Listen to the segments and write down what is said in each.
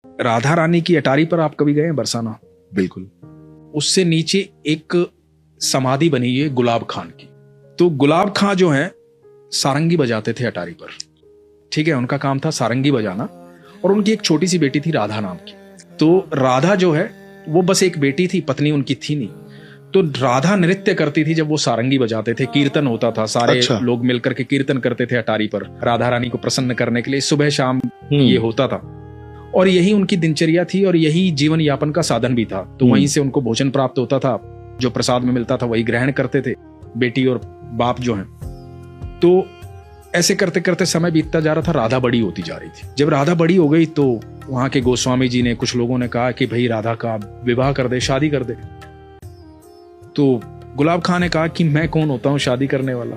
राधा रानी की अटारी पर आप कभी गए हैं बरसाना? बिल्कुल। उससे नीचे एक समाधि बनी है गुलाब खान की। तो गुलाब खां जो है सारंगी बजाते थे अटारी पर, ठीक है, उनका काम था सारंगी बजाना। और उनकी एक छोटी सी बेटी थी राधा नाम की। तो राधा जो है वो बस एक बेटी थी, पत्नी उनकी थी नहीं। तो राधा नृत्य करती थी जब वो सारंगी बजाते थे, कीर्तन होता था, सारे लोग मिलकर के कीर्तन करते थे अटारी पर राधा रानी को प्रसन्न करने के लिए, सुबह शाम ये होता था। और यही उनकी दिनचर्या थी और यही जीवन यापन का साधन भी था। तो वहीं से उनको भोजन प्राप्त होता था, जो प्रसाद में मिलता था वही ग्रहण करते थे बेटी और बाप जो हैं। तो ऐसे करते करते समय बीतता जा रहा था, राधा बड़ी होती जा रही थी। जब राधा बड़ी हो गई तो वहां के गोस्वामी जी ने, कुछ लोगों ने कहा कि भाई राधा का विवाह कर दे, शादी कर दे। तो गुलाब खान ने कहा कि मैं कौन होता हूँ शादी करने वाला,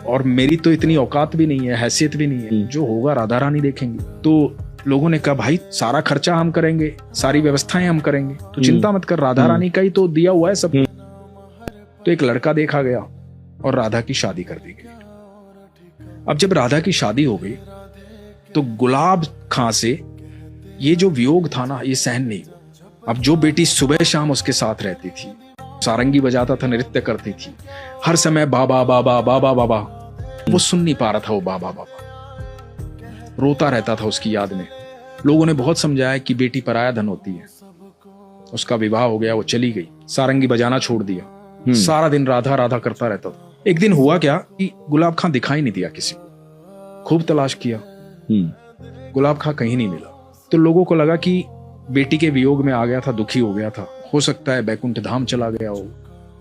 और मेरी तो इतनी औकात भी नहीं है, हैसियत भी नहीं है, जो होगा राधा रानी देखेंगी। तो लोगों ने कहा भाई सारा खर्चा हम करेंगे, सारी व्यवस्थाएं हम करेंगे, तो चिंता मत कर, राधा रानी का ही तो दिया हुआ है सब। तो एक लड़का देखा गया और राधा की शादी कर दी गई। अब जब राधा की शादी हो गई तो गुलाब खां से ये जो वियोग था ना, ये सहन नहीं हुआ। अब जो बेटी सुबह शाम उसके साथ रहती थी, सारंगी बजाता था, नृत्य करती थी, हर समय बाबा बाबा बाबा बाबा, वो सुन नहीं पा रहा था, वो बाबा बाबा रोता रहता था उसकी याद में। लोगों ने बहुत समझाया कि बेटी पराया धन होती है। उसका विवाह हो गया, वो चली गई, सारंगी बजाना छोड़ दिया, सारा दिन राधा राधा करता रहता था। एक दिन हुआ क्या कि गुलाब खां दिखाई नहीं दिया किसी को, खूब तलाश किया, गुलाब खां कहीं नहीं मिला। तो लोगों को लगा कि बेटी के वियोग में आ गया था, दुखी हो गया था, हो सकता है बैकुंठ धाम चला गया हो,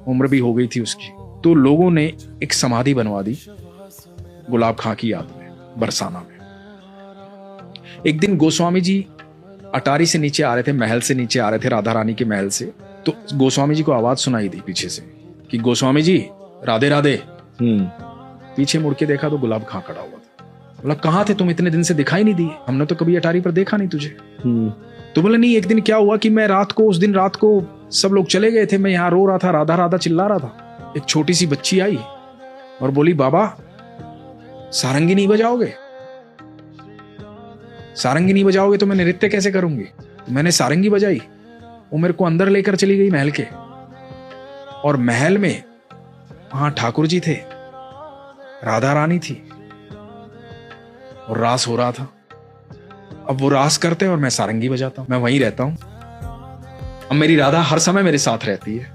उम्र भी हो गई थी उसकी। तो लोगों ने एक समाधि बनवा दी गुलाब खां की याद में बरसाना में। एक दिन गोस्वामी जी अटारी से नीचे आ रहे थे, महल से नीचे आ रहे थे, राधा रानी के महल से। तो गोस्वामी जी को आवाज सुनाई दी पीछे से कि गोस्वामी जी राधे राधे। पीछे मुड़ के देखा तो गुलाब खां खड़ा हुआ था। बोला कहाँ थे तुम, इतने दिन से दिखाई नहीं दिए, हमने तो कभी अटारी पर देखा नहीं तुझे। तो बोले नहीं, एक दिन क्या हुआ कि मैं रात को, उस दिन रात को सब लोग चले गए थे, मैं यहाँ रो रहा था, राधा राधा चिल्ला रहा था। एक छोटी सी बच्ची आई और बोली बाबा सारंगी नहीं बजाओगे, सारंगी नहीं बजाओगे तो मैं नृत्य कैसे करूंगी। तो मैंने सारंगी बजाई, वो मेरे को अंदर लेकर चली गई महल के, और महल में वहां ठाकुर जी थे, राधा रानी थी और रास हो रहा था। अब वो रास करते और मैं सारंगी बजाता हूं, मैं वहीं रहता हूं। अब मेरी राधा हर समय मेरे साथ रहती है।